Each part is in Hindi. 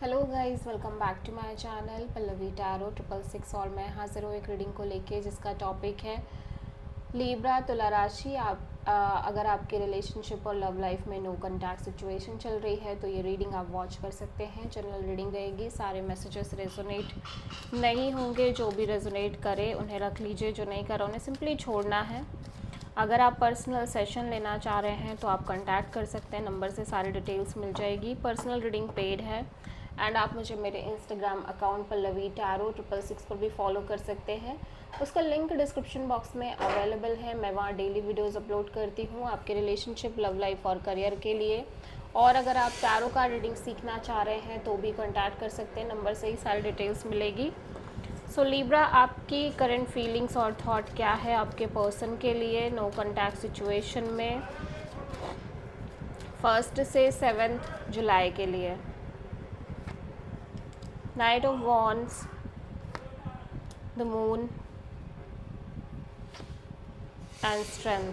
Hello guys, welcome back to my channel Pallavi tarot 666। और मैं हाजिर हूँ एक रीडिंग को लेके जिसका टॉपिक है लीब्रा तुला राशि। अगर आपके रिलेशनशिप और लव लाइफ में नो कॉन्टैक्ट सिचुएशन चल रही है तो ये रीडिंग आप वॉच कर सकते हैं। जनरल रीडिंग रहेगी, सारे मैसेजेस रेजोनेट नहीं होंगे। जो भी रेजोनेट करे उन्हें रख लीजिए, जो नहीं करा उन्हें सिंपली छोड़ना है। अगर आप पर्सनल सेशन लेना चाह रहे हैं तो आप कांटेक्ट कर सकते हैं, नंबर से सारी डिटेल्स मिल जाएगी। पर्सनल रीडिंग पेड है एंड आप मुझे मेरे इंस्टाग्राम अकाउंट पल्लवी टैरो 666 पर भी फॉलो कर सकते हैं। उसका लिंक डिस्क्रिप्शन बॉक्स में अवेलेबल है। मैं वहाँ डेली वीडियोस अपलोड करती हूँ आपके रिलेशनशिप, लव लाइफ और करियर के लिए। और अगर आप टैरो का रीडिंग सीखना चाह रहे हैं तो भी कांटेक्ट कर सकते हैं, नंबर से ही सारी डिटेल्स मिलेगी। सो लीब्रा, आपकी करंट फीलिंग्स और थॉट क्या है आपके पर्सन के लिए नो कॉन्टैक्ट सिचुएशन में 1 से 7 जुलाई के लिए। Night of wands, the moon and strength.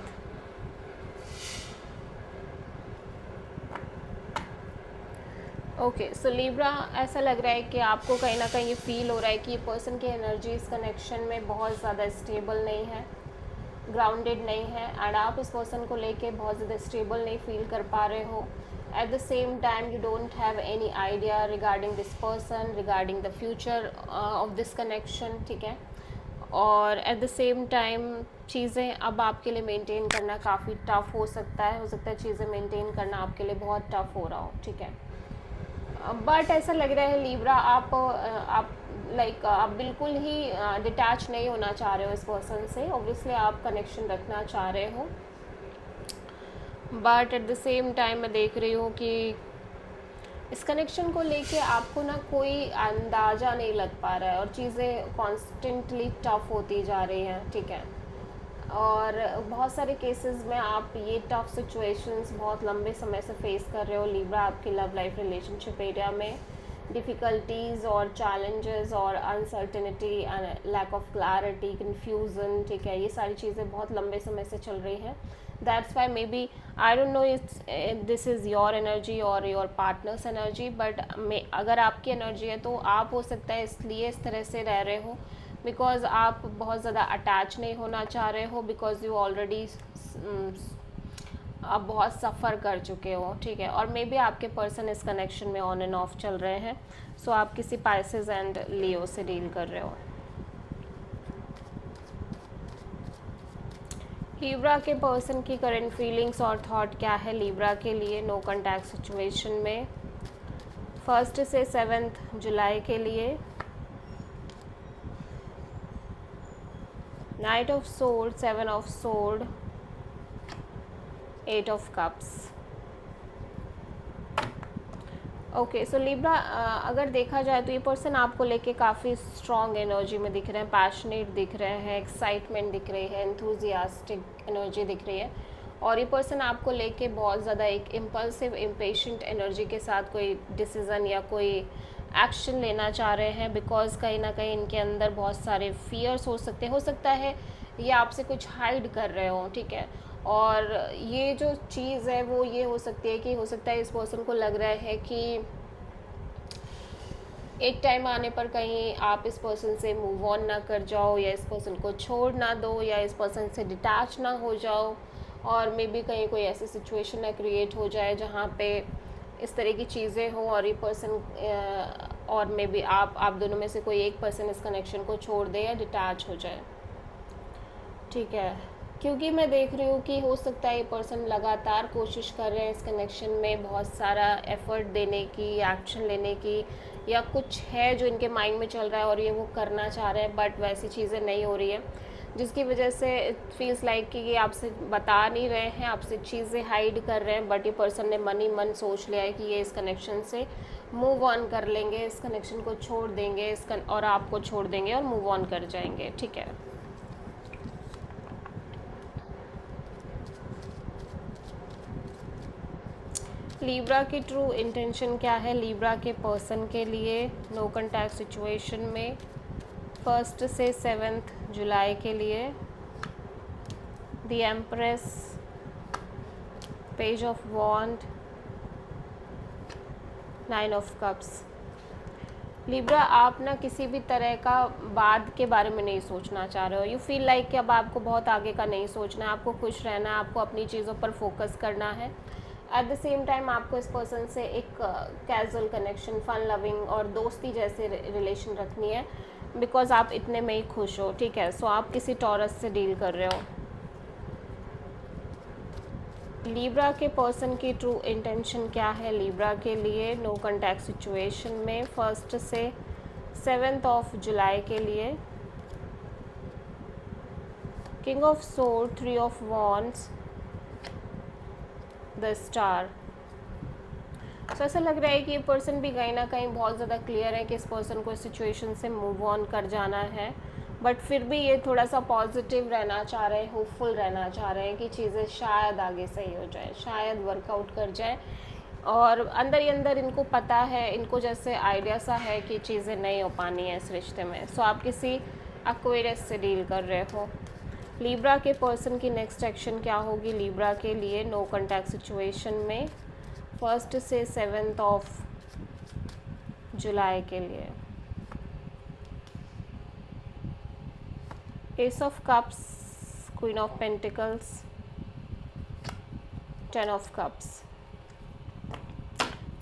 Okay, so Libra, ऐसा लग रहा है कि आपको कहीं ना कहीं ये फील हो रहा है कि ये पर्सन की एनर्जी इस कनेक्शन में बहुत ज़्यादा स्टेबल नहीं है, ग्राउंडेड नहीं है एंड आप इस पर्सन को लेके बहुत ज़्यादा स्टेबल नहीं फील कर पा रहे हो। At the same time you don't have any idea regarding this person, regarding the future of this connection, ठीक है। और एट द सेम टाइम चीज़ें अब आपके लिए मेंटेन करना काफ़ी टफ हो सकता है चीज़ें मेंटेन करना आपके लिए बहुत टफ हो रहा हो, ठीक है। बट ऐसा लग रहा है लीब्रा, आप बिल्कुल ही डिटैच नहीं होना चाह रहे हो इस पर्सन से। ऑब्वियसली आप कनेक्शन रखना चाह रहे हो, but at the same time मैं देख रही हूँ कि इस कनेक्शन को लेके आपको ना कोई अंदाज़ा नहीं लग पा रहा है और चीज़ें कॉन्स्टेंटली टफ होती जा रही हैं, ठीक है। और बहुत सारे केसेस में आप ये टफ सिचुएशंस बहुत लंबे समय से फेस कर रहे हो लीब्रा। आपकी लव लाइफ रिलेशनशिप एरिया में डिफ़िकल्टीज़ और चैलेंजेस और uncertainty and lack of clarity, confusion, ठीक है, ये सारी चीज़ें बहुत लंबे समय से चल रही हैं। That's why may be, I don't know this is your energy और योर पार्टनर्स एनर्जी, बट अगर आपकी एनर्जी है तो आप हो सकता है इसलिए इस तरह से रह रहे हो बिकॉज आप बहुत ज़्यादा अटैच नहीं होना चाह रहे हो, बिकॉज यू ऑलरेडी आप बहुत सफ़र कर चुके हो, ठीक है। और मे बी आपके पर्सन इस कनेक्शन में ऑन एंड ऑफ चल रहे हैं। सो आप किसी पाइसेस एंड लियो से डील कर रहे हो। लीब्रा के पर्सन की करंट फीलिंग्स और थॉट क्या है लीब्रा के लिए नो कॉन्टैक्ट सिचुएशन में 1 से 7 जुलाई के लिए। Night of sword, 7 of sword, 8 of cups. Okay, so Libra, अगर देखा जाए तो ये पर्सन आपको लेके काफ़ी स्ट्रॉन्ग एनर्जी में दिख रहे हैं, पैशनेट दिख रहे हैं, एक्साइटमेंट दिख रही है, एंथुजियास्टिक एनर्जी दिख रही है। और ये पर्सन आपको लेके बहुत ज़्यादा एक इम्पल्सिव, इम्पेशेंट एनर्जी के साथ कोई डिसीज़न या कोई एक्शन लेना चाह रहे हैं, बिकॉज कहीं ना कहीं इनके अंदर बहुत सारे फियर्स हो सकता है ये आपसे कुछ हाइड कर रहे हो, ठीक है। और ये जो चीज़ है वो ये हो सकती है कि हो सकता है इस पर्सन को लग रहा है कि एक टाइम आने पर कहीं आप इस पर्सन से मूव ऑन ना कर जाओ, या इस पर्सन को छोड़ ना दो, या इस पर्सन से डिटैच ना हो जाओ। और मे बी कहीं कोई ऐसी सिचुएशन ना क्रिएट हो जाए जहाँ पे इस तरह की चीज़ें हों और ये पर्सन और मे बी आप दोनों में से कोई एक पर्सन इस कनेक्शन को छोड़ दे या डिटैच हो जाए, ठीक है। क्योंकि मैं देख रही हूँ कि हो सकता है ये पर्सन लगातार कोशिश कर रहे हैं इस कनेक्शन में बहुत सारा एफ़र्ट देने की, एक्शन लेने की, या कुछ है जो इनके माइंड में चल रहा है और ये वो करना चाह रहे हैं, बट वैसी चीज़ें नहीं हो रही है, जिसकी वजह से इट फील्स लाइक कि ये आपसे बता नहीं रहे हैं, आपसे चीज़ें हाइड कर रहे हैं। बट ये पर्सन ने मन ही मन सोच लिया है कि ये इस कनेक्शन से मूव ऑन कर लेंगे, इस कनेक्शन को छोड़ देंगे, और आपको छोड़ देंगे और मूव ऑन कर जाएंगे, ठीक है। लीब्रा की ट्रू इंटेंशन क्या है लीब्रा के पर्सन के लिए नो कॉन्टैक्ट सिचुएशन में 1 से 7 जुलाई के लिए। The empress, page of wand, 9 of cups. Libra, आप ना किसी भी तरह का बाद के बारे में नहीं सोचना चाह रहे हो। यू फील लाइक कि अब आपको बहुत आगे का नहीं सोचना है, आपको खुश रहना है, आपको अपनी चीज़ों पर फोकस करना है। एट द सेम टाइम आपको इस पर्सन से एक कैजुअल कनेक्शन, फन लविंग और दोस्ती जैसे रिलेशन रखनी है, बिकॉज आप इतने में ही खुश हो, ठीक है। सो आप किसी टॉरस से डील कर रहे हो। लिब्रा के पर्सन की ट्रू इंटेंशन क्या है लिब्रा के लिए नो कॉन्टैक्ट सिचुएशन में 1 से 7 जुलाई के लिए? King of sword, 3 of wands, the star. So ऐसा लग रहा है कि ये पर्सन भी कहीं ना कहीं बहुत ज़्यादा क्लियर है कि इस पर्सन को इस सिचुएशन से मूव ऑन कर जाना है, बट फिर भी ये थोड़ा सा पॉजिटिव रहना चाह रहे हैं, होपफुल रहना चाह रहे हैं कि चीज़ें शायद आगे सही हो जाए, शायद वर्कआउट कर जाए। और अंदर ही अंदर इनको पता है, इनको जैसे आइडिया सा है कि चीज़ें नहीं हो पानी है इस रिश्ते में। सो आप किसी एक्वेरियस से डील कर रहे हो। लिब्रा के पर्सन की नेक्स्ट एक्शन क्या होगी लिब्रा के लिए नो कॉन्टैक्ट सिचुएशन में 1 से 7 जुलाई के लिए? Ace of cups, queen of pentacles, 10 of cups.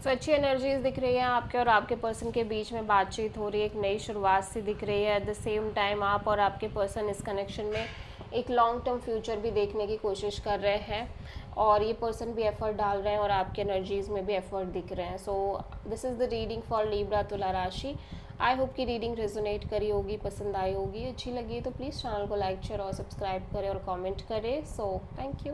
So अच्छी एनर्जीज दिख रही है आपके और आपके पर्सन के बीच में, बातचीत हो रही है, एक नई शुरुआत सी दिख रही है। एट द सेम टाइम आप और आपके पर्सन इस कनेक्शन में एक लॉन्ग टर्म फ्यूचर भी देखने की कोशिश कर रहे हैं, और ये पर्सन भी एफर्ट डाल रहे हैं और आपके एनर्जीज़ में भी एफर्ट दिख रहे हैं। So this is the reading for Libra तुला राशि। आई होप कि रीडिंग रेजोनेट करी होगी, पसंद आई होगी। अच्छी लगी तो प्लीज़ चैनल को लाइक शेयर और सब्सक्राइब करें और कमेंट करें। So thank you.